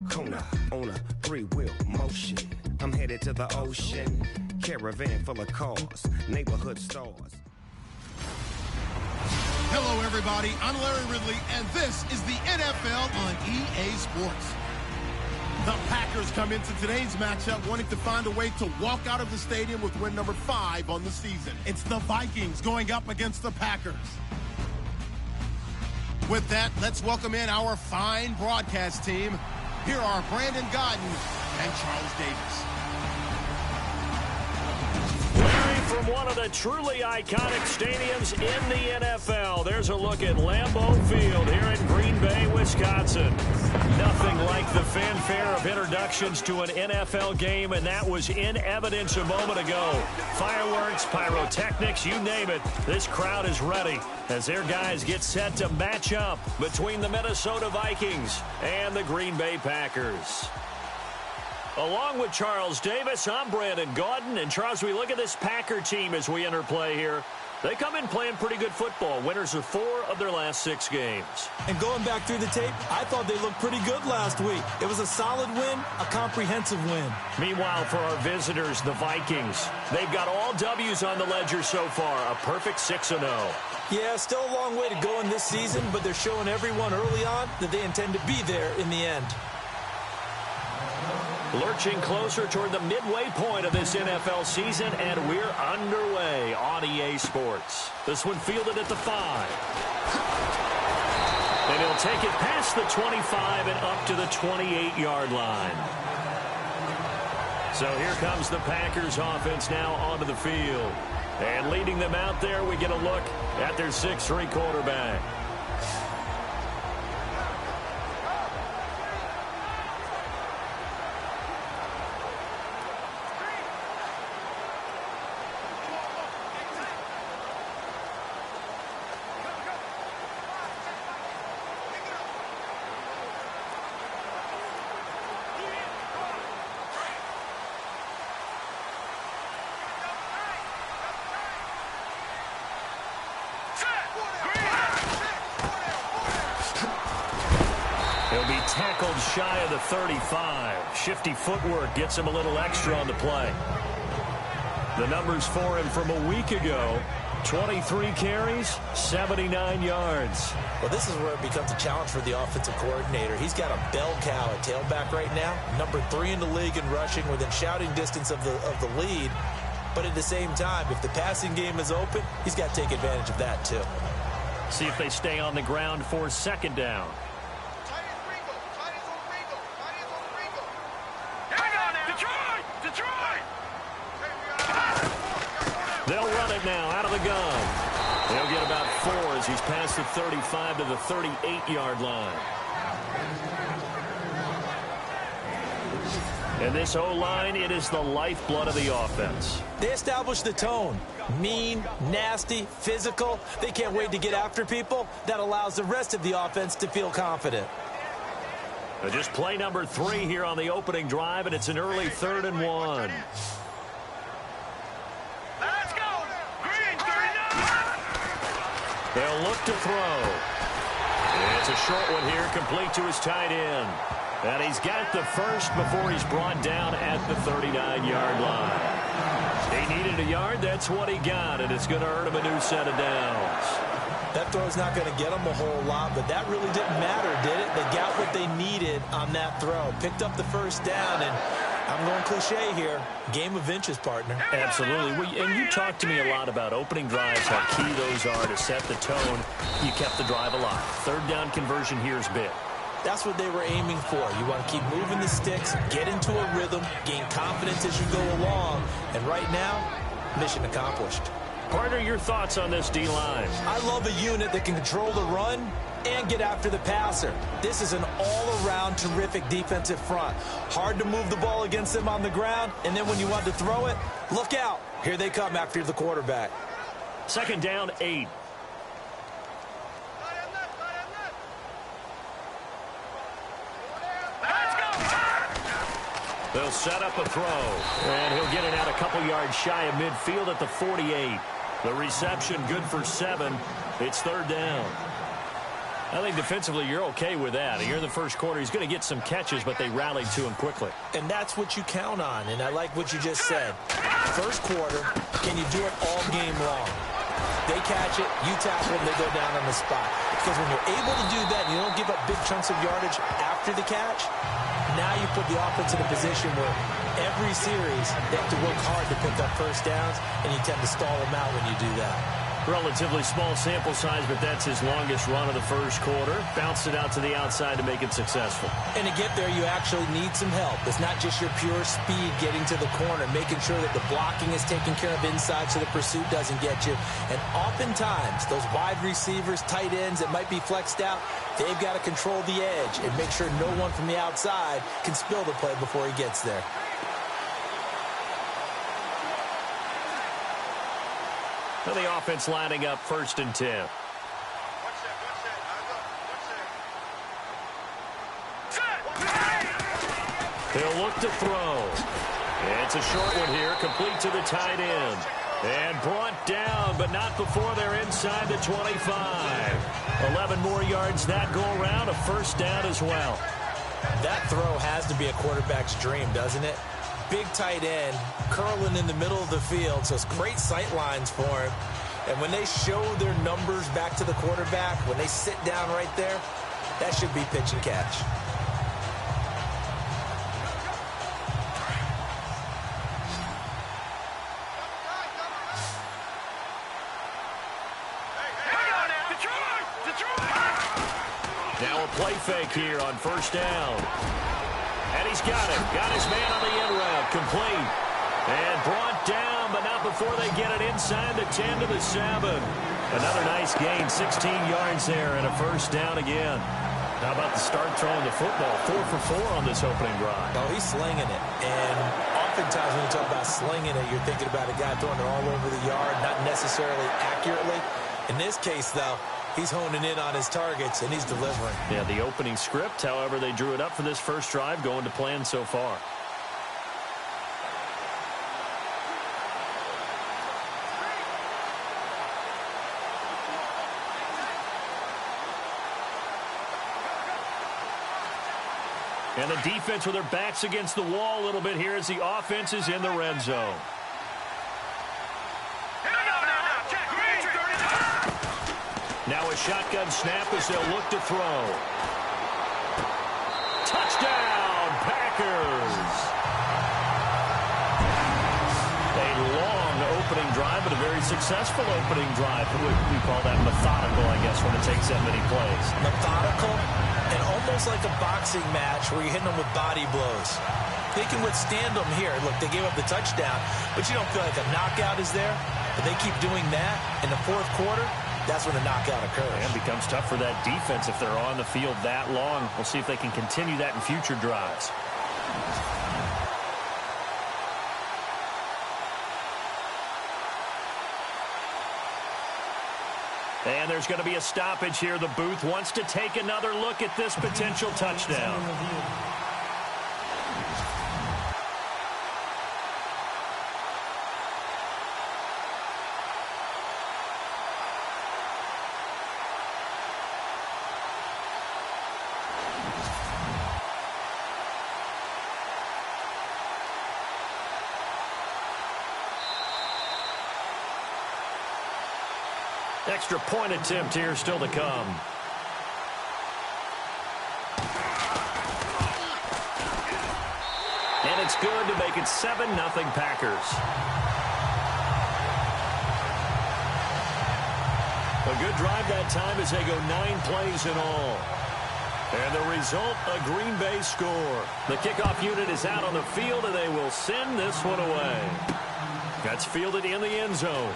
Kona on a three-wheel motion. I'm headed to the ocean. Caravan full of cars, neighborhood stars. Hello, everybody. I'm Larry Ridley, and this is the NFL on EA Sports. The Packers come into today's matchup wanting to find a way to walk out of the stadium with win number 5 on the season. It's the Vikings going up against the Packers. With that, let's welcome in our fine broadcast team. Here are Brandon Godden and Charles Davis. Larry, from one of the truly iconic stadiums in the NFL, there's a look at Lambeau Field here in Green Bay, Wisconsin. Nothing like the fanfare of introductions to an NFL game, and that was in evidence a moment ago. Fireworks, pyrotechnics, you name it. This crowd is ready as their guys get set to match up between the Minnesota Vikings and the Green Bay Packers. Along with Charles Davis, I'm Brandon Gaudin. And Charles, we look at this Packer team as we enter play here. They come in playing pretty good football. Winners of 4 of their last 6 games. And going back through the tape, I thought they looked pretty good last week. It was a solid win, a comprehensive win. Meanwhile, for our visitors, the Vikings, they've got all W's on the ledger so far, a perfect 6-0. Yeah, still a long way to go in this season, but they're showing everyone early on that they intend to be there in the end. Lurching closer toward the midway point of this NFL season, and we're underway on EA Sports. This one fielded at the 5. And he'll take it past the 25 and up to the 28-yard line. So here comes the Packers offense now onto the field. And leading them out there, we get a look at their 6'3" quarterback. Tackled shy of the 35. Shifty footwork gets him a little extra on the play. The numbers for him from a week ago: 23 carries, 79 yards. Well, this is where it becomes a challenge for the offensive coordinator. He's got a bell cow at tailback right now, number 3 in the league in rushing, within shouting distance of the lead. But at the same time, if the passing game is open, he's got to take advantage of that too. See if they stay on the ground for 2nd down. They'll run it now out of the gun. They'll get about 4 as he's past the 35 to the 38-yard line. And this O-line, it is the lifeblood of the offense. They establish the tone. Mean, nasty, physical. They can't wait to get after people. That allows the rest of the offense to feel confident. Just play number 3 here on the opening drive, and it's an early 3rd and 1. They'll look to throw. It's a short one here, complete to his tight end. And he's got the first before he's brought down at the 39-yard line. He needed a yard, that's what he got, and it's going to earn him a new set of downs. That throw's not going to get them a whole lot, but that really didn't matter, did it? They got what they needed on that throw. Picked up the first down, and I'm going cliche here. Game of inches, partner. Absolutely. And you talked to me a lot about opening drives, how key those are to set the tone. You kept the drive alive. 3rd down conversion here is big. That's what they were aiming for. You want to keep moving the sticks, get into a rhythm, gain confidence as you go along. And right now, mission accomplished. Partner, your thoughts on this D-line? I love a unit that can control the run and get after the passer. This is an all-around terrific defensive front. Hard to move the ball against them on the ground, and then when you want to throw it, look out. Here they come after the quarterback. 2nd down, 8. They'll set up a throw, and he'll get it out a couple yards shy of midfield at the 48. The reception good for 7. It's 3rd down. I think defensively you're okay with that. Here in the first quarter, he's going to get some catches, but they rallied to him quickly. And that's what you count on, and I like what you just said. First quarter, can you do it all game long? They catch it, you tackle them, they go down on the spot. Because when you're able to do that and you don't give up big chunks of yardage after the catch, now you put the offense in a position where every series they have to work hard to pick up first downs, and you tend to stall them out when you do that. Relatively small sample size, but that's his longest run of the first quarter. Bounced it out to the outside to make it successful. And to get there, you actually need some help. It's not just your pure speed getting to the corner, making sure that the blocking is taken care of inside so the pursuit doesn't get you. And oftentimes, those wide receivers, tight ends that might be flexed out, they've got to control the edge and make sure no one from the outside can spill the play before he gets there. The offense lining up 1st and 10. He'll look to throw. It's a short one here, complete to the tight end. And brought down, but not before they're inside the 25. 11 more yards that go around, a first down as well. That throw has to be a quarterback's dream, doesn't it? Big tight end, curling in the middle of the field, so it's great sight lines for him. And when they show their numbers back to the quarterback, when they sit down right there, that should be pitch and catch. Now a play fake here on first down. And he's got him. Got his man on the end route. Complete. And brought down, but not before they get it inside the 10 to the 7. Another nice gain. 16 yards there and a first down again. How about the start throwing the football? 4 for 4 on this opening drive. Oh, he's slinging it. And oftentimes when you talk about slinging it, you're thinking about a guy throwing it all over the yard, not necessarily accurately. In this case, though, he's honing in on his targets, and he's delivering. Yeah, the opening script, however, they drew it up for this first drive, going to plan so far. And the defense with their backs against the wall a little bit here as the offense is in the red zone. Now a shotgun snap as they'll look to throw. Touchdown, Packers! A long opening drive, but a very successful opening drive. We call that methodical, I guess, when it takes that many plays. Methodical and almost like a boxing match where you're hitting them with body blows. They can withstand them here. Look, they gave up the touchdown, but you don't feel like a knockout is there. But they keep doing that in the fourth quarter. That's when the knockout occurs. And it becomes tough for that defense if they're on the field that long. We'll see if they can continue that in future drives. And there's going to be a stoppage here. The booth wants to take another look at this potential touchdown. Extra point attempt here still to come. And it's good to make it 7-0 Packers. A good drive that time as they go 9 plays in all. And the result, a Green Bay score. The kickoff unit is out on the field, and they will send this one away. That's fielded in the end zone.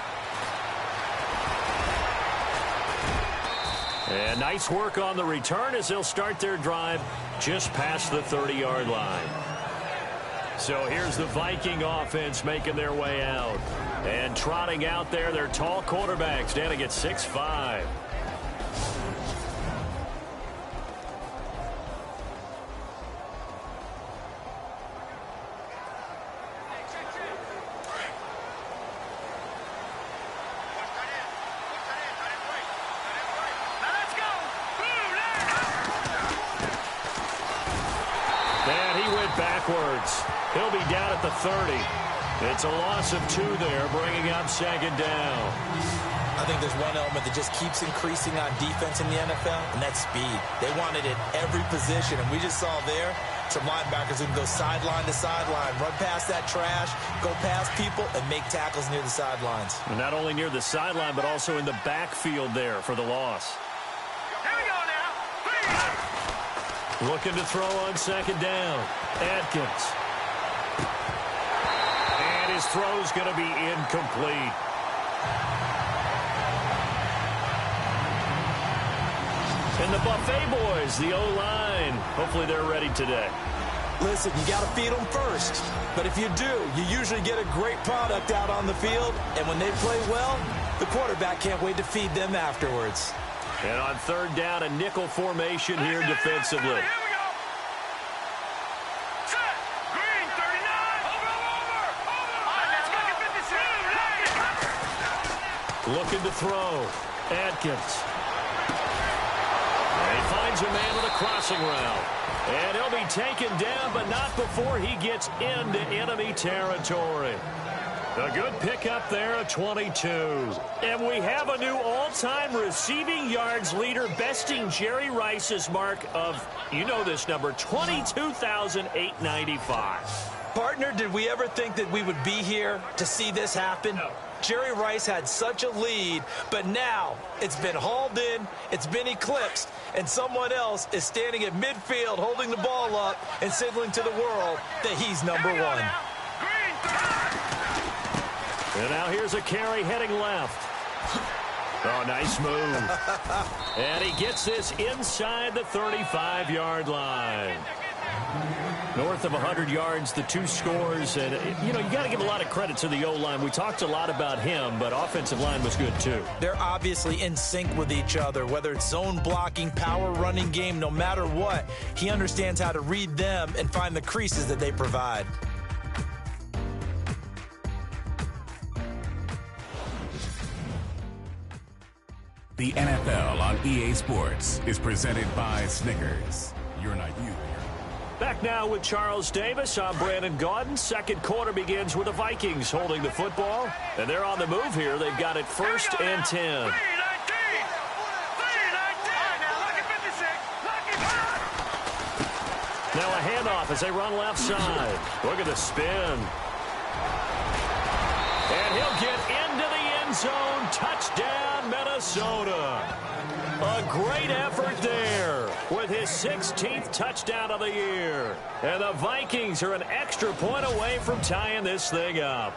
And nice work on the return as they'll start their drive just past the 30-yard line. So here's the Viking offense making their way out. And trotting out there, their tall quarterback standing at 6'5". he went backwards. He'll be down at the 30. It's a loss of 2 there, bringing up second down. I think there's one element that just keeps increasing on defense in the NFL, and that's speed. They want it at every position, and we just saw there some linebackers who can go sideline to sideline, run past that trash, go past people, and make tackles near the sidelines. And not only near the sideline, but also in the backfield there for the loss. Here we go now. Looking to throw on second down. Atkins. And his throw's going to be incomplete. And the Buffet boys, the O-line, hopefully they're ready today. Listen, you got to feed them first. But if you do, you usually get a great product out on the field. And when they play well, the quarterback can't wait to feed them afterwards. And on third down, a nickel formation here defensively. Here we go. Set. Green, 39. Over. All right, let's go. 56. Looking to throw. Atkins. And he finds a man with a crossing route. And he'll be taken down, but not before he gets into enemy territory. A good pickup there at 22. And we have a new all-time receiving yards leader, besting Jerry Rice's mark of, you know this number, 22,895. Partner, did we ever think that we would be here to see this happen? No. Jerry Rice had such a lead, but now it's been hauled in, it's been eclipsed, and someone else is standing at midfield holding the ball up and signaling to the world that he's number one. And now here's a carry heading left. Oh, nice move. And he gets this inside the 35-yard line. North of 100 yards, the 2 scores. And, you know, you got to give a lot of credit to the O-line. We talked a lot about him, but offensive line was good, too. They're obviously in sync with each other, whether it's zone blocking, power running game, no matter what. He understands how to read them and find the creases that they provide. The NFL on EA Sports is presented by Snickers. You're not you. Back now with Charles Davis. I'm Brandon Gaudin. Second quarter begins with the Vikings holding the football. And they're on the move here. They've got it 1st and 10. Now a handoff as they run left side. Look at the spin. And he'll get into the end zone. Touchdown, Minnesota. A great effort there with his 16th touchdown of the year. And the Vikings are an extra point away from tying this thing up.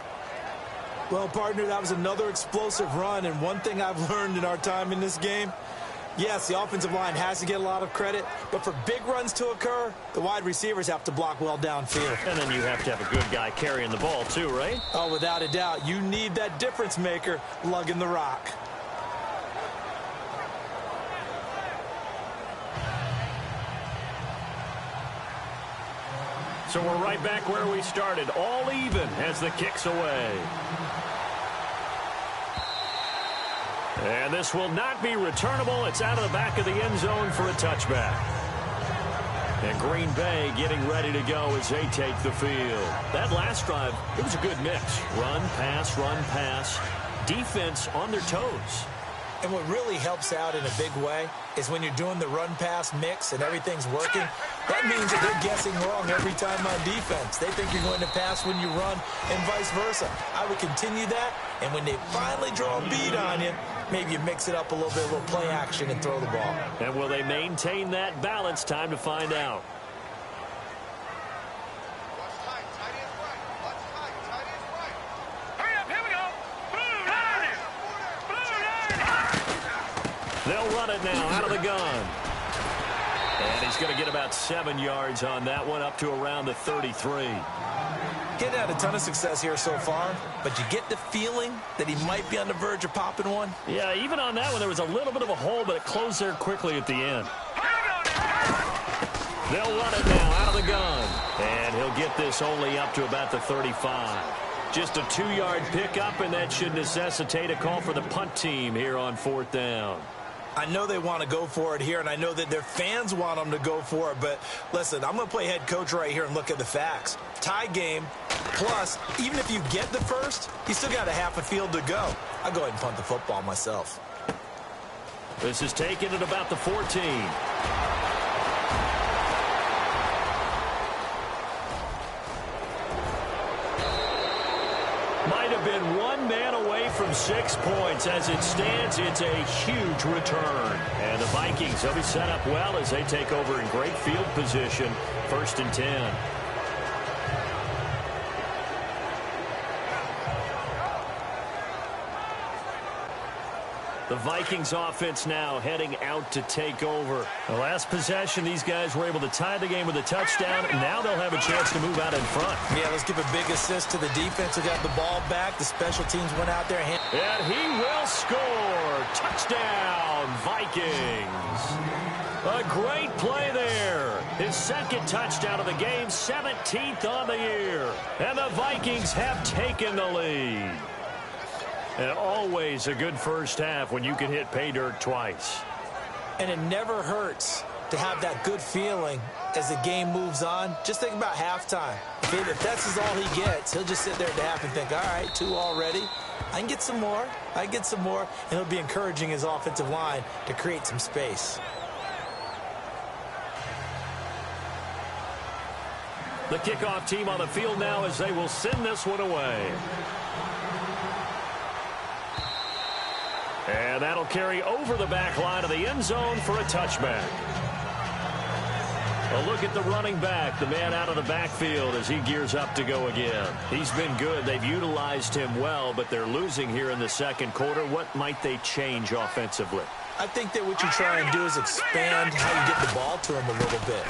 Well, partner, that was another explosive run. And one thing I've learned in our time in this game, yes, the offensive line has to get a lot of credit, but for big runs to occur, the wide receivers have to block well downfield. And then you have to have a good guy carrying the ball too, right? Oh, without a doubt. You need that difference maker lugging the rock. So we're right back where we started, all even as the kick's away. And this will not be returnable. It's out of the back of the end zone for a touchback. And Green Bay getting ready to go as they take the field. That last drive, it was a good mix. Run, pass, defense on their toes. And what really helps out in a big way is when you're doing the run-pass mix and everything's working, that means that they're guessing wrong every time on defense. They think you're going to pass when you run and vice versa. I would continue that, and when they finally draw a bead on you, maybe you mix it up a little bit, a little play action, and throw the ball. And will they maintain that balance? Time to find out. They'll run it now out of the gun. And he's going to get about 7 yards on that one, up to around the 33. Getting had a ton of success here so far, but you get the feeling that he might be on the verge of popping one. Yeah, even on that one, there was a little bit of a hole, but it closed there quickly at the end. They'll run it now out of the gun. And he'll get this only up to about the 35. Just a 2-yard pickup, and that should necessitate a call for the punt team here on 4th down. I know they want to go for it here, and I know that their fans want them to go for it. But listen, I'm going to play head coach right here and look at the facts. Tie game, plus, even if you get the first, you still got a half a field to go. I'll go ahead and punt the football myself. This is taken at about the 14. Might have been one man away from 6 points. As it stands, it's a huge return. And the Vikings will be set up well as they take over in great field position. 1st and 10. The Vikings offense now heading out to take over. The last possession, these guys were able to tie the game with a touchdown, and now they'll have a chance to move out in front. Yeah, let's give a big assist to the defense who got the ball back. The special teams went out there. And he will score. Touchdown, Vikings. A great play there. His second touchdown of the game, 17th on the year. And the Vikings have taken the lead. And always a good first half when you can hit pay dirt twice. And it never hurts to have that good feeling as the game moves on. Just think about halftime. If that's all he gets, he'll just sit there at the half and think, all right, 2 already. I can get some more. I can get some more. And he'll be encouraging his offensive line to create some space. The kickoff team on the field now as they will send this one away. And that'll carry over the back line of the end zone for a touchback. A look at the running back, the man out of the backfield as he gears up to go again. He's been good. They've utilized him well, but they're losing here in the second quarter. What might they change offensively? I think that what you try and do is expand how you get the ball to him a little bit.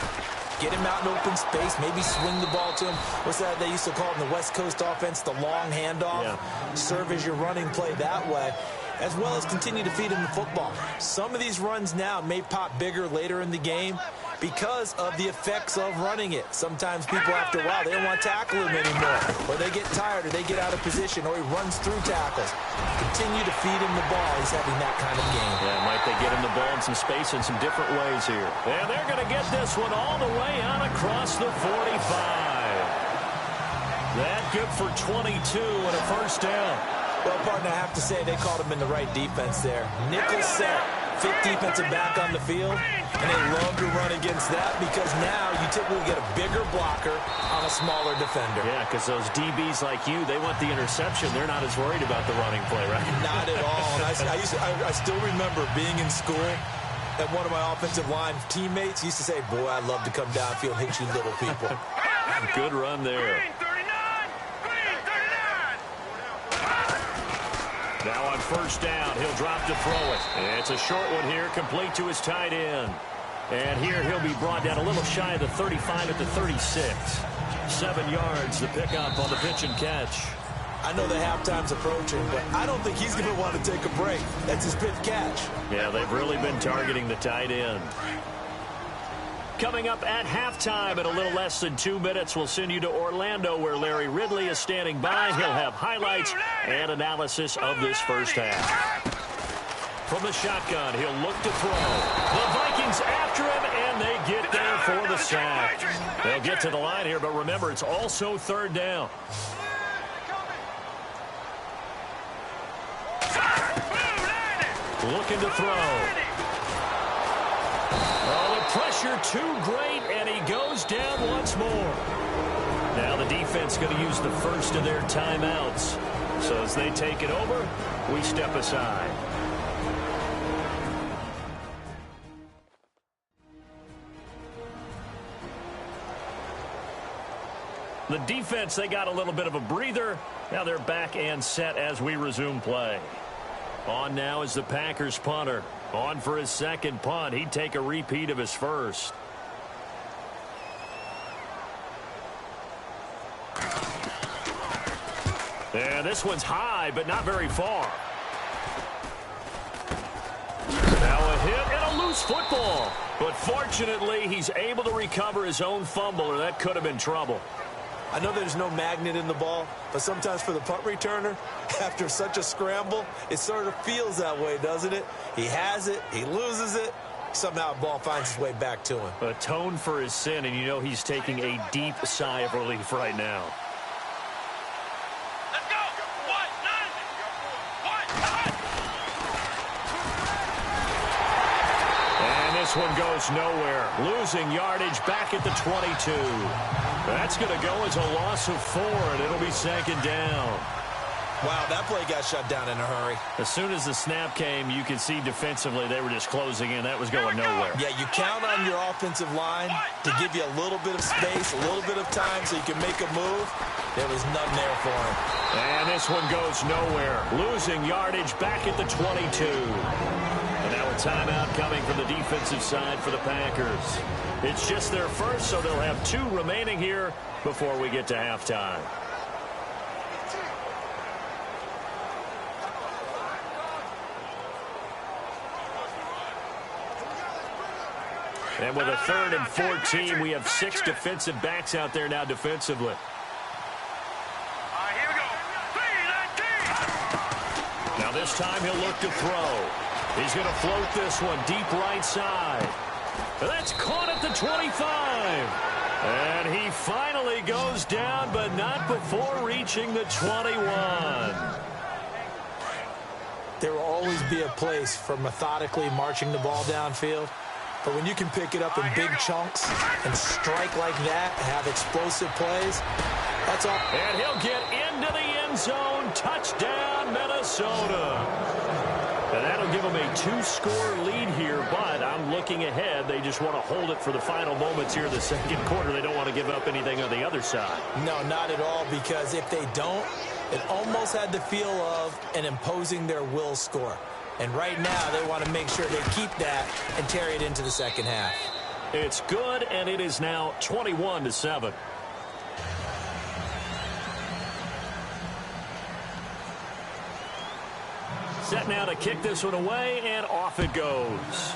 Get him out in open space, maybe swing the ball to him. What's that they used to call it in the West Coast offense, the long handoff? Yeah. Serve as your running play that way, as well as continue to feed him the football. Some of these runs now may pop bigger later in the game because of the effects of running it. Sometimes people, after a while, they don't want to tackle him anymore, or they get tired, or they get out of position, or he runs through tackles. Continue to feed him the ball. He's having that kind of game. Yeah, might they get him the ball in some space in some different ways here. And they're going to get this one all the way out across the 45. That good for 22 and a first down. Well, partner, I have to say they called him in the right defense there. Nickel set, 5th defensive back on the field, and they love to run against that because now you typically get a bigger blocker on a smaller defender. Yeah, because those DBs like you, they want the interception. They're not as worried about the running play, right? Not at all. And I still remember being in school, and one of my offensive line teammates used to say, boy, I'd love to come downfield and hit you little people. Good run there. Now on first down, he'll drop to throw it. It's a short one here, complete to his tight end. And here he'll be brought down a little shy of the 35 at the 36. 7 yards, the pickup on the pitch and catch. I know the halftime's approaching, but I don't think he's going to want to take a break. That's his 5th catch. Yeah, they've really been targeting the tight end. Coming up at halftime in a little less than 2 minutes, we'll send you to Orlando where Larry Ridley is standing by. He'll have highlights and analysis of this first half. From the shotgun, he'll look to throw. The Vikings after him, and they get there for the sack. They'll get to the line here, but remember, it's also 3rd down. Looking to throw. Pressure too great, and he goes down once more. Now the defense going to use the first of their timeouts. So as they take it over, we step aside. The defense, they got a little bit of a breather. Now they're back and set as we resume play. On now is the Packers punter. On for his second punt. He'd take a repeat of his first. And this one's high, but not very far. Now a hit and a loose football. But fortunately, he's able to recover his own fumble, or that could have been trouble. I know there's no magnet in the ball, but sometimes for the punt returner, after such a scramble, it sort of feels that way, doesn't it? He has it, he loses it, somehow the ball finds its way back to him. Atone for his sin, and you know he's taking a deep sigh of relief right now. Let's go. And this one goes nowhere. Losing yardage back at the 22. That's going to go as a loss of 4, and it'll be second down. Wow, that play got shut down in a hurry. As soon as the snap came, you could see defensively they were just closing in. That was going nowhere. Yeah, you count on your offensive line to give you a little bit of space, a little bit of time so you can make a move. There was none there for him. And this one goes nowhere. Losing yardage back at the 22. And now a timeout coming from the defensive side for the Packers. It's just their first, so they'll have 2 remaining here before we get to halftime. And with a 3rd and 14, we have 6 defensive backs out there now defensively. Here we go. Now this time he'll look to throw. He's going to float this one deep right side. That's caught at the 25. And he finally goes down, but not before reaching the 21. There will always be a place for methodically marching the ball downfield. But when you can pick it up in big chunks and strike like that, have explosive plays, that's all. And he'll get into the end zone. Touchdown, Minnesota. And that'll give them a 2-score lead here, but I'm looking ahead. They just want to hold it for the final moments here in the second quarter. They don't want to give up anything on the other side. No, not at all, because if they don't, it almost had the feel of an imposing their will score. And right now, they want to make sure they keep that and carry it into the second half. It's good, and it is now 21-7. Set now to kick this one away, and off it goes.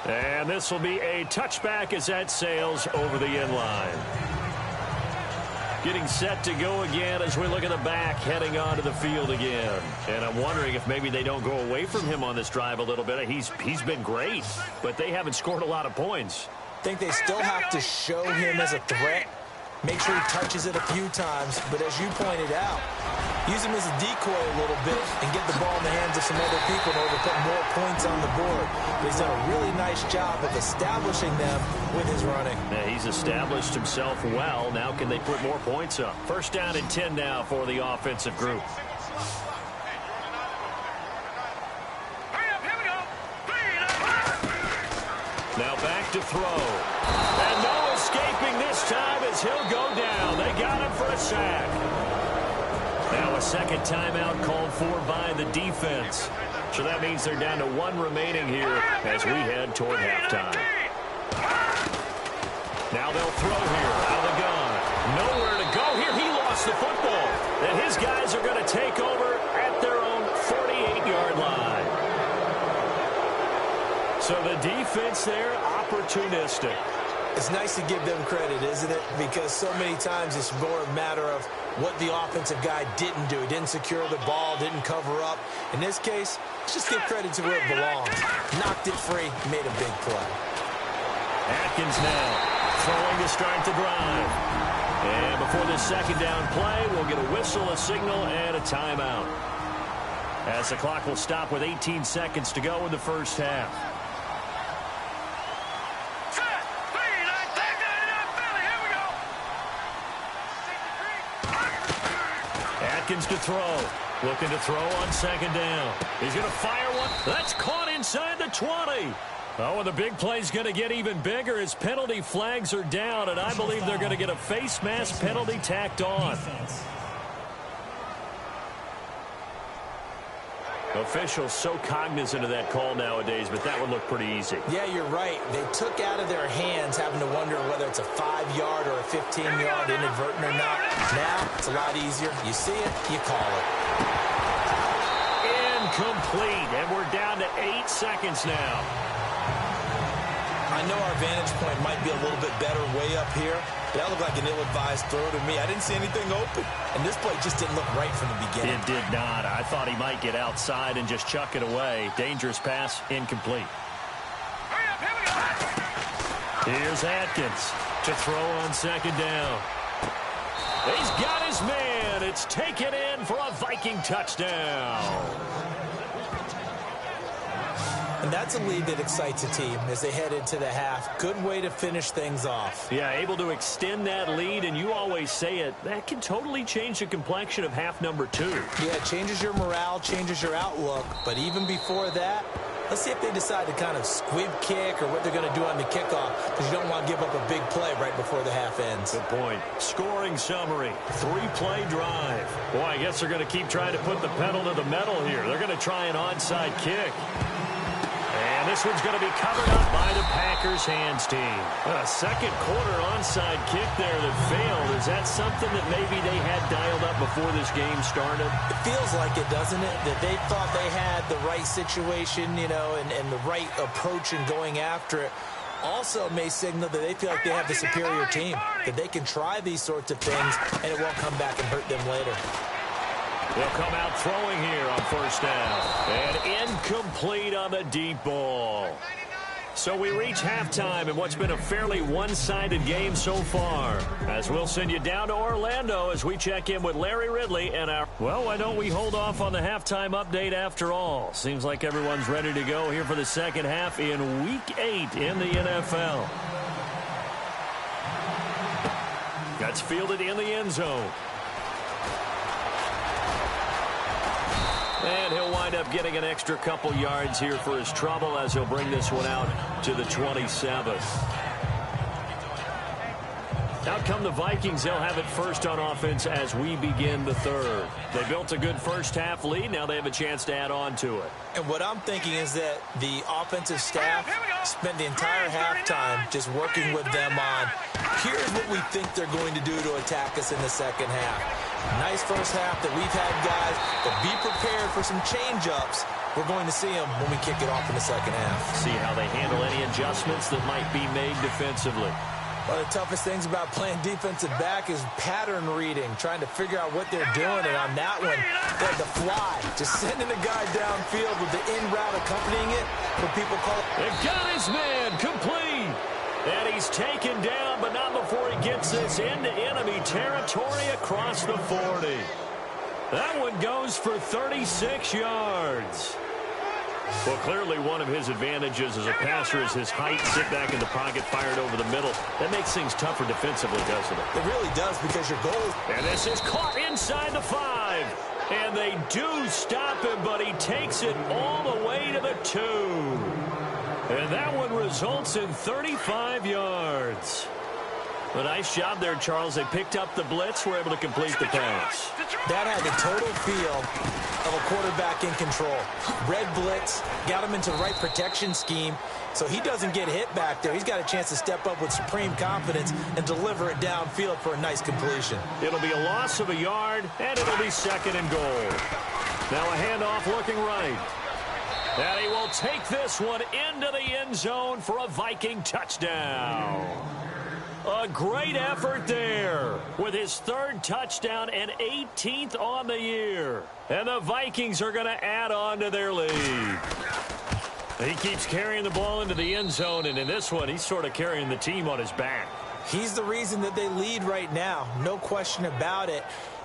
And this will be a touchback as that sails over the end line. Getting set to go again as we look at the back, heading onto the field again. And I'm wondering if maybe they don't go away from him on this drive a little bit. He's been great, but they haven't scored a lot of points. I think they still have to show him as a threat. Make sure he touches it a few times. But as you pointed out, use him as a decoy a little bit and get the ball in the hands of some other people in order to put more points on the board. But he's done a really nice job of establishing them with his running. Yeah, he's established himself well. Now can they put more points up? First down and 10 now for the offensive group. Now back to throw. And no escaping this time as he'll go down. They got him for a sack. Now a second timeout called for by the defense. So that means they're down to 1 remaining here as we head toward halftime. Now they'll throw here out of the gun. Nowhere to go here. He lost the football. And his guys are going to take over at their own 48-yard line. So the defense there, opportunistic. It's nice to give them credit, isn't it? Because so many times it's more a matter of what the offensive guy didn't do. He didn't secure the ball, didn't cover up. In this case, let's just give credit to where it belongs. Knocked it free, made a big play. Atkins now throwing to start the drive. And before this second down play, we'll get a whistle, a signal, and a timeout. As the clock will stop with 18 seconds to go in the first half. Atkins to throw. Looking to throw on second down. He's going to fire one. That's caught inside the 20. Oh, and the big play's going to get even bigger as penalty flags are down, and I believe they're going to get a face mask penalty tacked on. Officials so cognizant of that call nowadays, but that would look pretty easy. Yeah, you're right. They took out of their hands having to wonder whether it's a 5-yard or a 15-yard inadvertent or not. Now, it's a lot easier. You see it, you call it. Incomplete, and we're down to 8 seconds now. I I know our vantage point might be a little bit better way up here. That looked like an ill-advised throw to me. I didn't see anything open. And this play just didn't look right from the beginning. It did not. I thought he might get outside and just chuck it away. Dangerous pass, incomplete. Here's Atkins to throw on second down. He's got his man. It's taken in for a Viking touchdown. And that's a lead that excites a team as they head into the half. Good way to finish things off. Yeah, able to extend that lead, and you always say it, that can totally change the complexion of half number 2. Yeah, it changes your morale, changes your outlook. But even before that, let's see if they decide to kind of squib kick or what they're going to do on the kickoff, because you don't want to give up a big play right before the half ends. Good point. Scoring summary, 3-play drive. Boy, I guess they're going to keep trying to put the pedal to the metal here. They're going to try an onside kick. And this one's going to be covered up by the Packers hands team. A second quarter onside kick there that failed. Is that something that maybe they had dialed up before this game started? It feels like it, doesn't it? That they thought they had the right situation, you know, and the right approach in going after it. Also may signal that they feel like they have the superior team, that they can try these sorts of things and it won't come back and hurt them later. They'll come out throwing here on first down. And incomplete on the deep ball. So we reach halftime in what's been a fairly one-sided game so far. As we'll send you down to Orlando as we check in with Larry Ridley and our... Well, why don't we hold off on the halftime update after all? Seems like everyone's ready to go here for the second half in Week 8 in the NFL. That's fielded in the end zone. And he'll wind up getting an extra couple yards here for his trouble as he'll bring this one out to the 27. Out come the Vikings. They'll have it first on offense as we begin the third. They built a good first half lead. Now they have a chance to add on to it. And what I'm thinking is that the offensive staff spent the entire halftime just working with them on, here's what we think they're going to do to attack us in the second half. Nice first half that we've had, guys, but be prepared for some change-ups. We're going to see them when we kick it off in the second half. See how they handle any adjustments that might be made defensively. One of the toughest things about playing defensive back is pattern reading, trying to figure out what they're doing. And on that one, they had the fly, just sending the guy downfield with the in route accompanying it, what people call it. They got his man complete. And he's taken down, but not before he gets this into enemy territory across the 40. That one goes for 36 yards. Well, clearly one of his advantages as a passer is his height. Sit back in the pocket, fired over the middle. That makes things tougher defensively, doesn't it? It really does, because your goal is... And this is caught inside the 5. And they do stop him, but he takes it all the way to the 2. And that one results in 35 yards. A nice job there, Charles. They picked up the blitz, were able to complete the pass. That had the total feel of a quarterback in control. Red blitz, got him into the right protection scheme, so he doesn't get hit back there. He's got a chance to step up with supreme confidence and deliver it downfield for a nice completion. It'll be a loss of a yard, and it'll be second and goal. Now a handoff looking right. And he will take this one into the end zone for a Viking touchdown. A great effort there with his third touchdown and 18th on the year. And the Vikings are going to add on to their lead. He keeps carrying the ball into the end zone, and in this one, he's sort of carrying the team on his back. He's the reason that they lead right now, no question about it.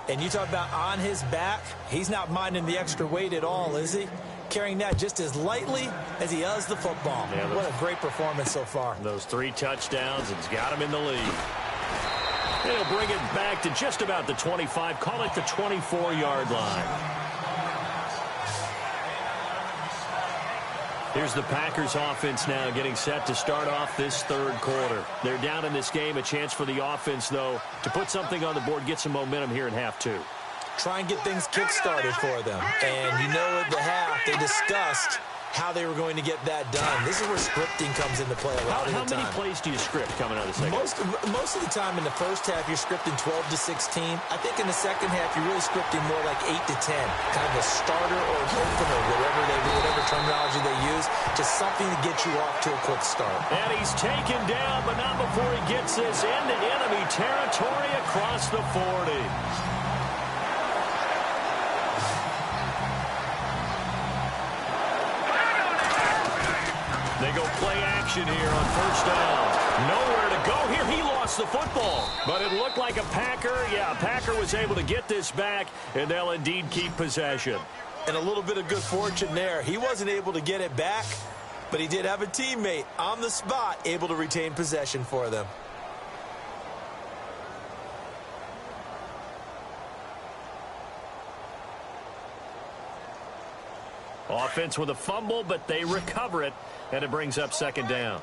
And you talk about on his back, he's not minding the extra weight at all, is he? Carrying that just as lightly as he does the football. Yeah, what a great performance so far. Those 3 touchdowns, it's got him in the lead. He'll bring it back to just about the 25, call it the 24-yard line. Here's the Packers offense now getting set to start off this third quarter. They're down in this game, a chance for the offense, though, to put something on the board, get some momentum here in half 2. Try and get things kick-started for them. And you know at the half, they discussed how they were going to get that done. This is where scripting comes into play a lot of the time. How many plays do you script coming out of the second? Most of the time in the first half, you're scripting 12 to 16. I think in the second half, you're really scripting more like 8 to 10. Kind of a starter or an opener, whatever terminology they use. Just something to get you off to a quick start. And he's taken down, but not before he gets this into enemy territory across the 40. They go play action here on first down. Nowhere to go here. He lost the football. But it looked like a Packer was able to get this back, and they'll indeed keep possession. And a little bit of good fortune there. He wasn't able to get it back, but he did have a teammate on the spot able to retain possession for them. Offense with a fumble, but they recover it, and it brings up second down.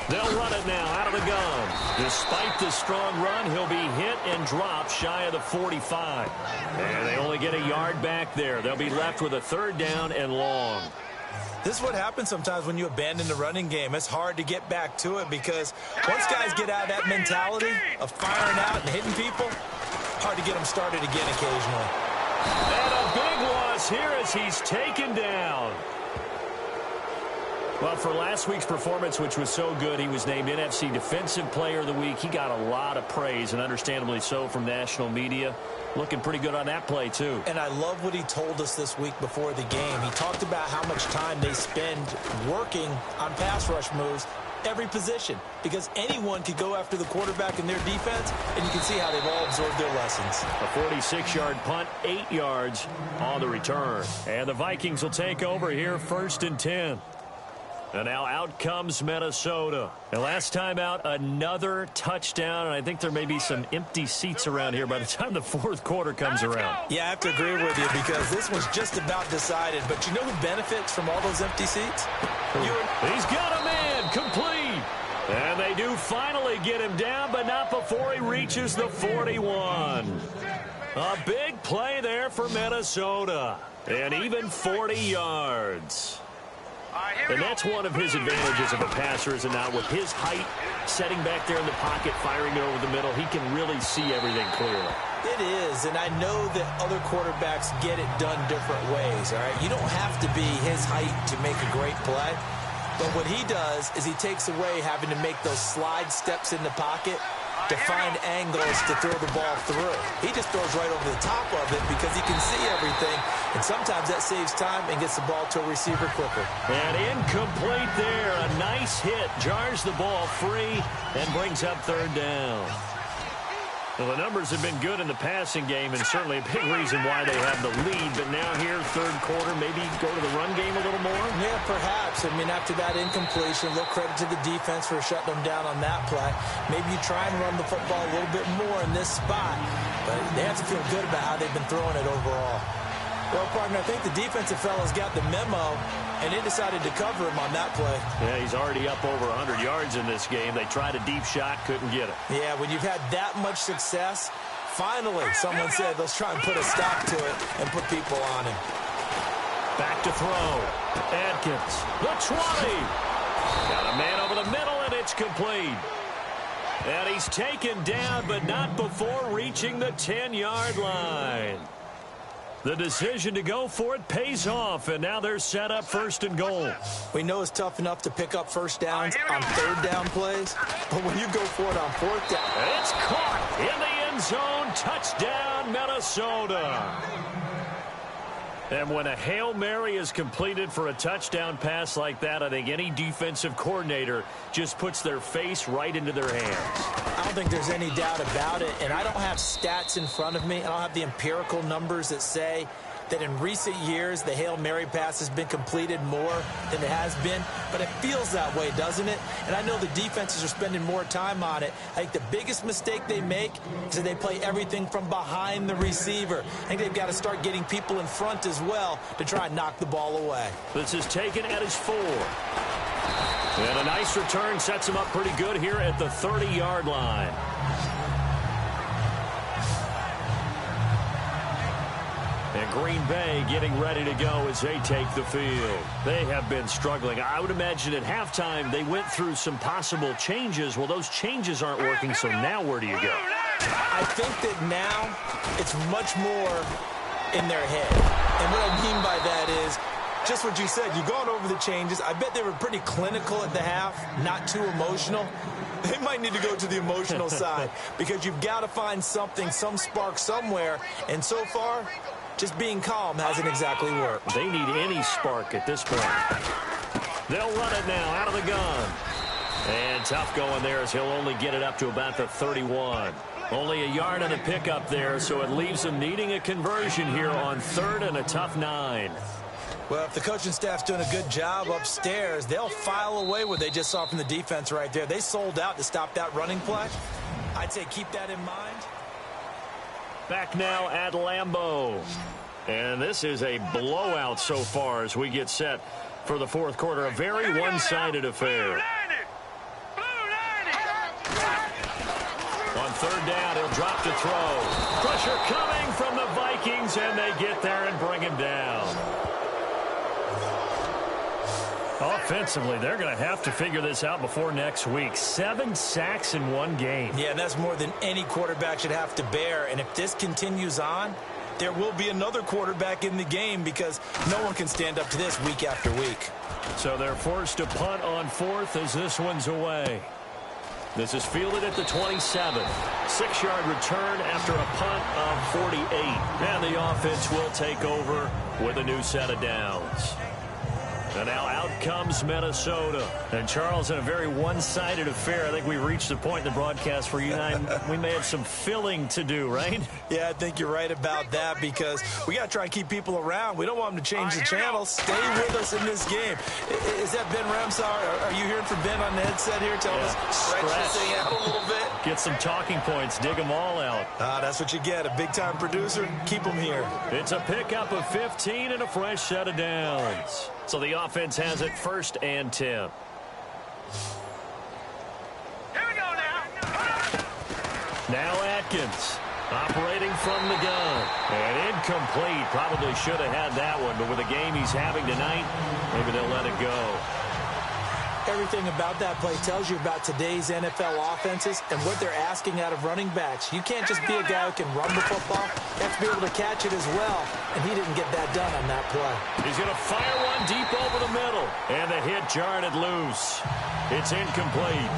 They'll run it now out of the gun. Despite the strong run, he'll be hit and dropped shy of the 45. And they only get a yard back there. They'll be left with a third down and long. This is what happens sometimes when you abandon the running game. It's hard to get back to it because once guys get out of that mentality of firing out and hitting people, hard to get them started again occasionally. And a big loss here as he's taken down. Well, for last week's performance, which was so good, he was named NFC Defensive Player of the Week. He got a lot of praise, and understandably so, from national media. Looking pretty good on that play, too. And I love what he told us this week before the game. He talked about how much time they spend working on pass rush moves, every position, because anyone could go after the quarterback in their defense, and you can see how they've all absorbed their lessons. A 46-yard punt, 8 yards on the return. And the Vikings will take over here, 1st and 10. And now out comes Minnesota. And last time out, another touchdown. And I think there may be some empty seats around here by the time the fourth quarter comes around. Yeah, I have to agree with you because this one's just about decided. But you know who benefits from all those empty seats? He's got a man complete. And they do finally get him down, but not before he reaches the 41. A big play there for Minnesota. And even 40 yards. And that's one of his advantages of a passer, is it not? With his height, setting back there in the pocket, firing it over the middle, he can really see everything clearly. It is, and I know that other quarterbacks get it done different ways, all right? You don't have to be his height to make a great play. But what he does is he takes away having to make those slide steps in the pocket to find angles to throw the ball through. He just throws right over the top of it because he can see everything, and sometimes that saves time and gets the ball to a receiver quicker. And incomplete there. A nice hit. Jars the ball free and brings up third down. Well, the numbers have been good in the passing game, and certainly a big reason why they have the lead. But now here, third quarter, maybe go to the run game a little more? Yeah, perhaps. I mean, after that incompletion, a little credit to the defense for shutting them down on that play. Maybe you try and run the football a little bit more in this spot. But they have to feel good about how they've been throwing it overall. Well, partner, I think the defensive fellas got the memo, and they decided to cover him on that play. Yeah, he's already up over 100 yards in this game. They tried a deep shot, couldn't get it. Yeah, when you've had that much success, finally someone said, let's try and put a stop to it and put people on him. Back to throw. Adkins, the 20. Got a man over the middle, and it's complete. And he's taken down, but not before reaching the 10-yard line. The decision to go for it pays off, and now they're set up 1st and goal. We know it's tough enough to pick up first downs on third down plays, but when you go for it on fourth down. It's caught in the end zone. Touchdown, Minnesota. And when a Hail Mary is completed for a touchdown pass like that, I think any defensive coordinator just puts their face right into their hands. I don't think there's any doubt about it, and I don't have stats in front of me. I don't have the empirical numbers that say that in recent years the Hail Mary pass has been completed more than it has been, but it feels that way, doesn't it? And I know the defenses are spending more time on it. I think the biggest mistake they make is that they play everything from behind the receiver. I think they've got to start getting people in front as well to try and knock the ball away. This is taken at his 4. And a nice return sets him up pretty good here at the 30-yard line. Green Bay getting ready to go as they take the field. They have been struggling. I would imagine at halftime they went through some possible changes. Well, those changes aren't working, so now where do you go? I think that now it's much more in their head. And what I mean by that is just what you said. You've gone over the changes. I bet they were pretty clinical at the half, not too emotional. They might need to go to the emotional side because you've got to find something, some spark somewhere. And so far, just being calm hasn't exactly worked. They need any spark at this point. They'll run it now out of the gun. And tough going there as he'll only get it up to about the 31. Only a yard and a pickup there, so it leaves them needing a conversion here on 3rd and a tough 9. Well, if the coaching staff's doing a good job upstairs, they'll file away what they just saw from the defense right there. They sold out to stop that running play. I'd say keep that in mind. Back now at Lambeau. And this is a blowout so far as we get set for the 4th quarter. A very one-sided affair. On 3rd down, he'll drop to throw. Pressure coming from the Vikings, and they get there and bring him down. Offensively, they're going to have to figure this out before next week. 7 sacks in one game. Yeah, and that's more than any quarterback should have to bear. And if this continues on, there will be another quarterback in the game because no one can stand up to this week after week. So they're forced to punt on 4th as this one's away. This is fielded at the 27. 6-yard return after a punt of 48. And the offense will take over with a new set of downs. And now out comes Minnesota. And Charles, in a very one-sided affair, I think we reached the point in the broadcast where you and I, we may have some filling to do, right? Yeah, I think you're right about that because we got to try and keep people around. We don't want them to change the channel. Stay with us in this game. Is that Ben Ramsar? Are you hearing from Ben on the headset here? Tell us, stretch this thing out a little bit. Get some talking points. Dig them all out. That's what you get. A big-time producer. Keep them here. It's a pickup of 15 and a fresh set of downs. So the offense has it 1st and 10. Here we go now. Now Atkins operating from the gun. And incomplete. Probably should have had that one. But with the game he's having tonight, maybe they'll let it go. Everything about that play tells you about today's NFL offenses and what they're asking out of running backs. You can't just be a guy who can run the football. You have to be able to catch it as well, and he didn't get that done on that play. He's going to fire one deep over the middle, and the hit jarred it loose. It's incomplete.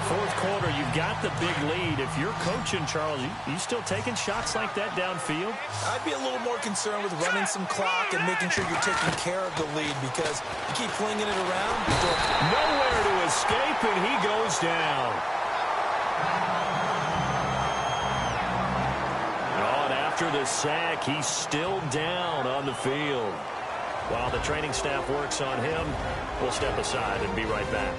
4th quarter, you've got the big lead. If you're coaching, Charles, you still taking shots like that downfield? I'd be a little more concerned with running some clock and making sure you're taking care of the lead because you keep flinging it around. Nowhere to escape, and he goes down. Oh, and after the sack, he's still down on the field. While the training staff works on him, we'll step aside and be right back.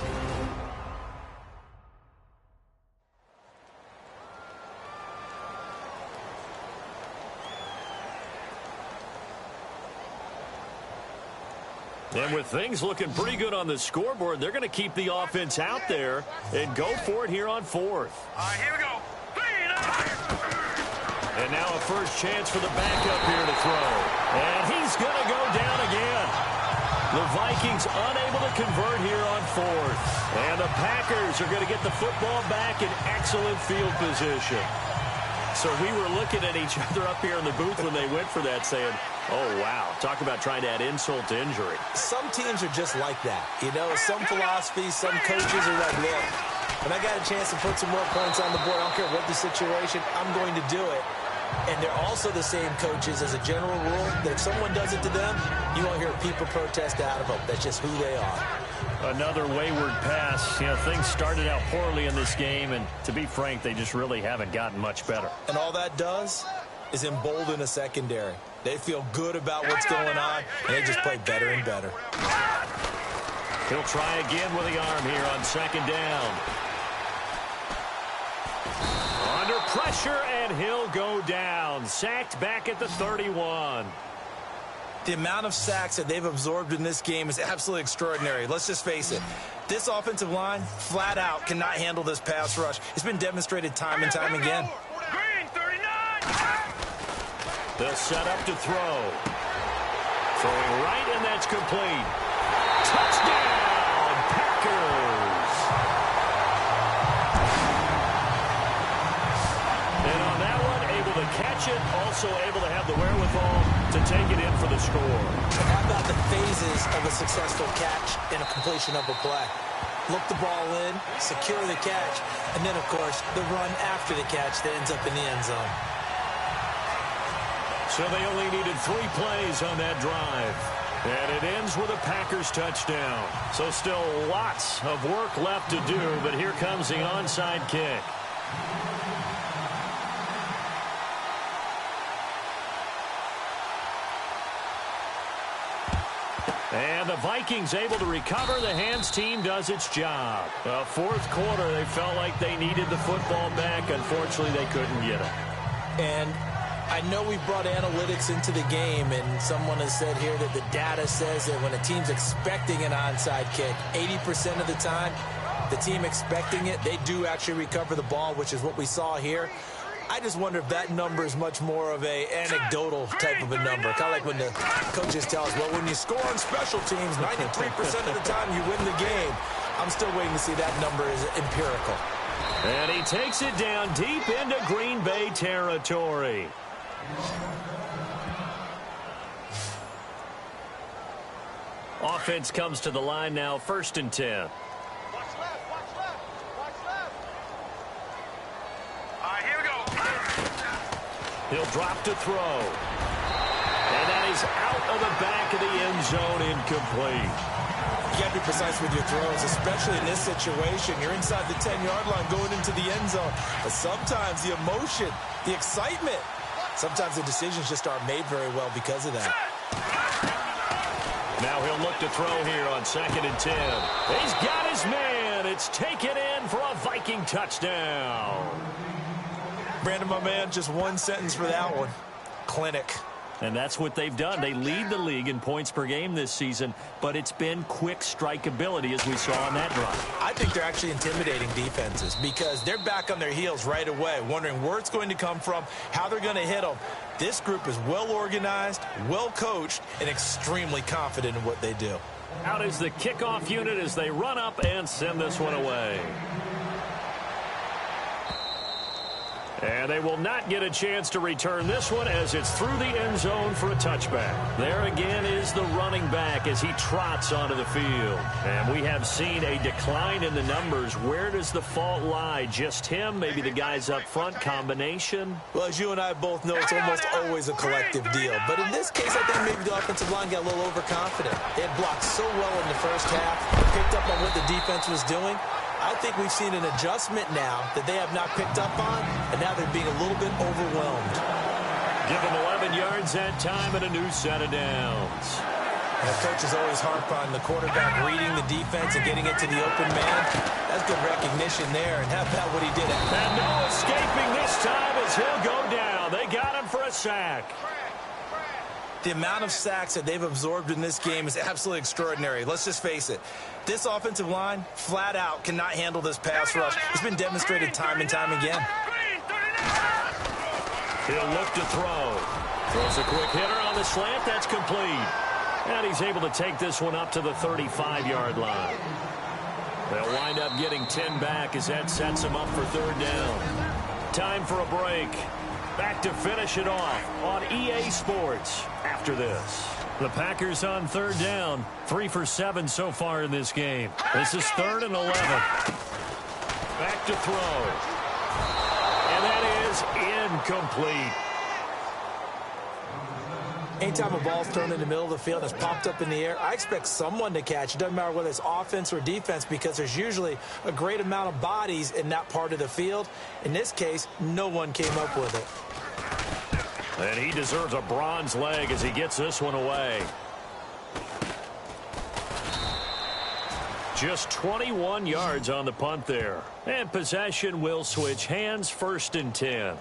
And with things looking pretty good on the scoreboard, they're going to keep the offense out there and go for it here on 4th. All right, here we go. And now a first chance for the backup here to throw. And he's going to go down again. The Vikings unable to convert here on 4th. And the Packers are going to get the football back in excellent field position. So we were looking at each other up here in the booth when they went for that saying, oh, wow, talk about trying to add insult to injury. Some teams are just like that. You know, some philosophies, some coaches are like, look, when I got a chance to put some more points on the board, I don't care what the situation, I'm going to do it. And they're also the same coaches as a general rule that if someone does it to them, you won't hear people protest out of them. That's just who they are. Another wayward pass. You know, things started out poorly in this game, and to be frank, they just really haven't gotten much better. And all that does is embolden a secondary. They feel good about what's going on, and they just play better and better. He'll try again with the arm here on 2nd down. Under pressure, and he'll go down. Sacked back at the 31. The amount of sacks that they've absorbed in this game is absolutely extraordinary. Let's just face it. This offensive line, flat out, cannot handle this pass rush. It's been demonstrated time and time again. Green, 39. They'll set up to throw. Throwing right, and that's complete. Touchdown, Packers! And on that one, able to catch it, also able to have the wherewithal to take it in for the score. How about the phases of a successful catch and a completion of a play? Look the ball in, secure the catch, and then, of course, the run after the catch that ends up in the end zone. So they only needed 3 plays on that drive. And it ends with a Packers touchdown. So still lots of work left to do, but here comes the onside kick. And the Vikings able to recover. The hands team does its job. Fourth quarter, they felt like they needed the football back. Unfortunately, they couldn't get it. And I know we brought analytics into the game, and someone has said here that the data says that when a team's expecting an onside kick, 80% of the time, the team expecting it, they do actually recover the ball, which is what we saw here. I just wonder if that number is much more of a anecdotal type of a number. Kind of like when the coaches tell us, well, when you score on special teams, 93% of the time you win the game. I'm still waiting to see that number is empirical. And he takes it down deep into Green Bay territory. Offense comes to the line now, 1st and 10. Watch left, watch left, watch left. All right, here we go. He'll drop to throw. And that is out of the back of the end zone, incomplete. You got to be precise with your throws, especially in this situation. You're inside the 10-yard line going into the end zone. But sometimes the emotion, the excitement, sometimes the decisions just aren't made very well because of that. Now he'll look to throw here on 2nd and 10. He's got his man. It's taken in for a Viking touchdown. Brandon, my man, just one sentence for that one. Clinic. And that's what they've done. They lead the league in points per game this season, but it's been quick strikeability as we saw on that drive. I think they're actually intimidating defenses because they're back on their heels right away, wondering where it's going to come from, how they're going to hit them. This group is well organized, well coached, and extremely confident in what they do. Out is the kickoff unit as they run up and send this one away. And they will not get a chance to return this one as it's through the end zone for a touchback. There again is the running back as he trots onto the field. And we have seen a decline in the numbers. Where does the fault lie? Just him? Maybe the guys up front? Combination? Well, as you and I both know, it's almost always a collective deal. But in this case, I think maybe the offensive line got a little overconfident. They had blocked so well in the first half, picked up on what the defense was doing. I think we've seen an adjustment now that they have not picked up on, and now they're being a little bit overwhelmed. Give them 11 yards that time and a new set of downs. And the coaches always harp on the quarterback reading the defense and getting it to the open man. That's good recognition there, and how about what he did? And no escaping this time as he'll go down. They got him for a sack. The amount of sacks that they've absorbed in this game is absolutely extraordinary. Let's just face it. This offensive line, flat out, cannot handle this pass rush. It's been demonstrated time and time again. He'll look to throw. Throws a quick hitter on the slant. That's complete. And he's able to take this one up to the 35-yard line. They'll wind up getting 10 back as that sets him up for 3rd down. Time for a break. Back to finish it off on EA Sports after this. The Packers on 3rd down. 3 for 7 so far in this game. This is 3rd and 11. Back to throw. And that is incomplete. Anytime a ball's thrown in the middle of the field and it's popped up in the air, I expect someone to catch. It doesn't matter whether it's offense or defense because there's usually a great amount of bodies in that part of the field. In this case, no one came up with it. And he deserves a bronze leg as he gets this one away. Just 21 yards on the punt there. And possession will switch hands, 1st and 10.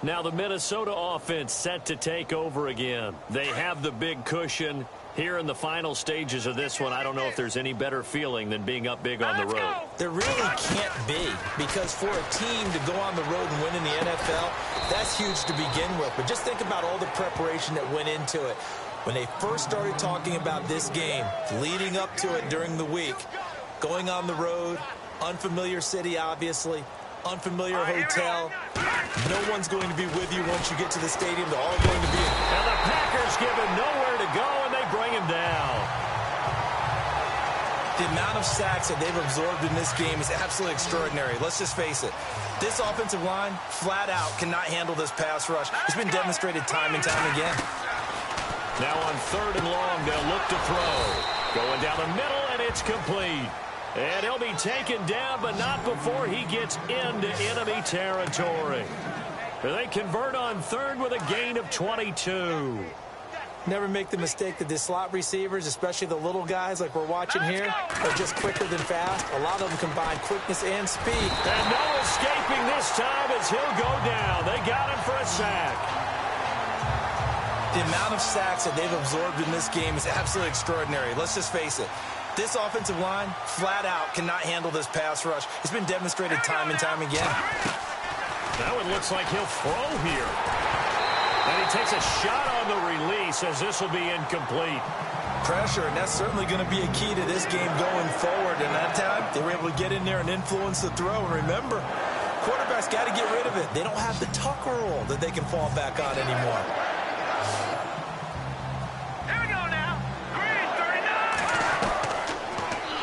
Now the Minnesota offense set to take over again. They have the big cushion. Here in the final stages of this one, I don't know if there's any better feeling than being up big on the road. There really can't be, because for a team to go on the road and win in the NFL, that's huge to begin with. But just think about all the preparation that went into it. When they first started talking about this game, leading up to it during the week, going on the road, unfamiliar city, obviously, unfamiliar hotel. No one's going to be with you once you get to the stadium. They're all going to be in. And the Packers give him nowhere to go, and they bring him down. The amount of sacks that they've absorbed in this game is absolutely extraordinary. Let's just face it. This offensive line, flat out, cannot handle this pass rush. It's been demonstrated time and time again. Now on 3rd and long, they'll look to throw. Going down the middle, and it's complete. And he'll be taken down, but not before he gets into enemy territory. They convert on 3rd with a gain of 22. Never make the mistake that the slot receivers, especially the little guys like we're watching here, are just quicker than fast. A lot of them combine quickness and speed. And no escaping this time as he'll go down. They got him for a sack. The amount of sacks that they've absorbed in this game is absolutely extraordinary. Let's just face it. This offensive line, flat out, cannot handle this pass rush. It's been demonstrated time and time again. That one looks like he'll throw here. And he takes a shot on the release as this will be incomplete. Pressure, and that's certainly going to be a key to this game going forward. And that time, they were able to get in there and influence the throw. And remember, quarterbacks got to get rid of it. They don't have the tuck rule that they can fall back on anymore.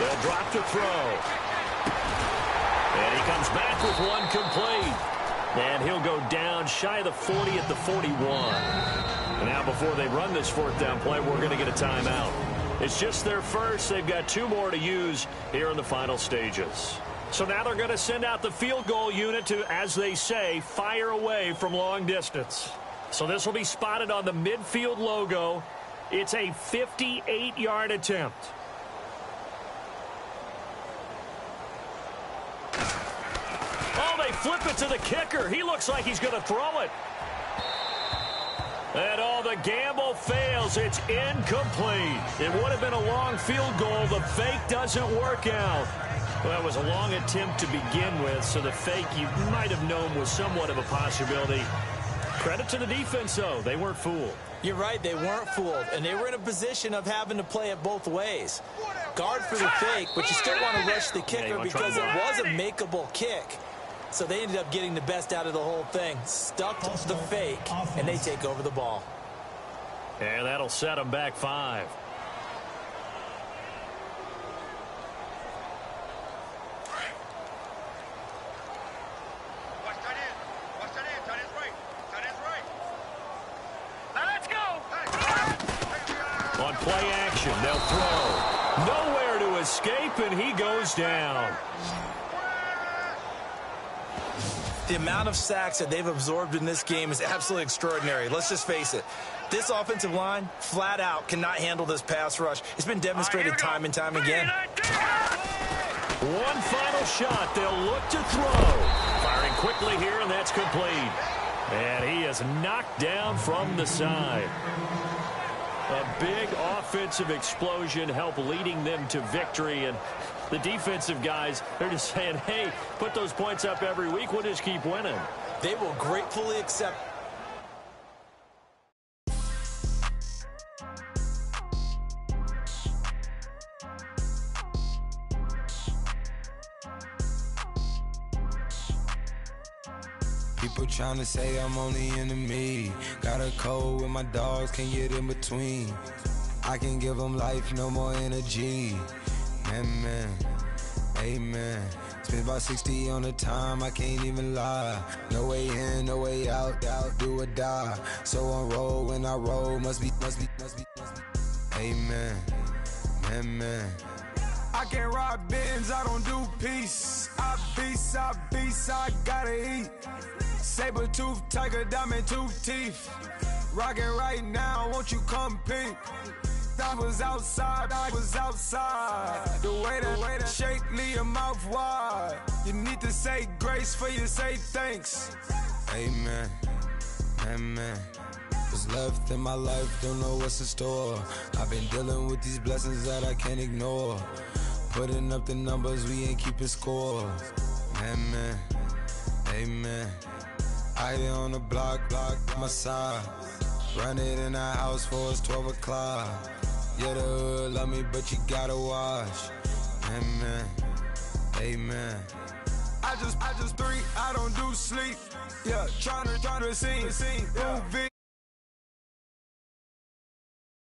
They'll drop to throw. And he comes back with one complete. And he'll go down shy of the 40 at the 41. And now before they run this 4th down play, we're going to get a timeout. It's just their first. They've got 2 more to use here in the final stages. So now they're going to send out the field goal unit to, as they say, fire away from long distance. So this will be spotted on the midfield logo. It's a 58-yard attempt. Flip it to the kicker. He looks like he's going to throw it. And the gamble fails. It's incomplete. It would have been a long field goal. The fake doesn't work out. Well, that was a long attempt to begin with, so the fake you might have known was somewhat of a possibility. Credit to the defense, though. They weren't fooled. You're right. They weren't fooled, and they were in a position of having to play it both ways. Guard for the fake, but you still want to rush the kicker because it was a makeable kick. So they ended up getting the best out of the whole thing. Stuck to the fake, and they take over the ball. And that'll set them back 5. Let's go. On play action, they'll throw. Nowhere to escape, and he goes down. The amount of sacks that they've absorbed in this game is absolutely extraordinary. Let's just face it. This offensive line, flat out, cannot handle this pass rush. It's been demonstrated time and time again. One final shot. They'll look to throw. Firing quickly here, and that's complete. And he is knocked down from the side. A big offensive explosion helped leading them to victory. And the defensive guys, they're just saying, hey, put those points up every week. We'll just keep winning. They will gratefully accept. People trying to say I'm only enemy. Got a cold with my dogs, can't get in between. I can give them life, no more energy. Man, amen. Spent about 60 on the time, I can't even lie. No way in, no way out, do or die. So on roll, when I roll, must be. Amen, man. I can't ride Benz, I don't do peace. I beast, I gotta eat. Saber tooth, tiger, diamond tooth teeth. Rockin' right now, won't you come peep? I was outside. The way that shake, leave your mouth wide. You need to say grace for you say thanks. Amen. man. What's left in my life, don't know what's in store. I've been dealing with these blessings that I can't ignore. Putting up the numbers, we ain't keeping score. Man, amen. I here on the block, my side. Run it in the house for us 12 o'clock. Yeah, the hood love me, but you gotta watch. Amen. I just 3, I don't do sleep. Yeah, tryna see. Yeah.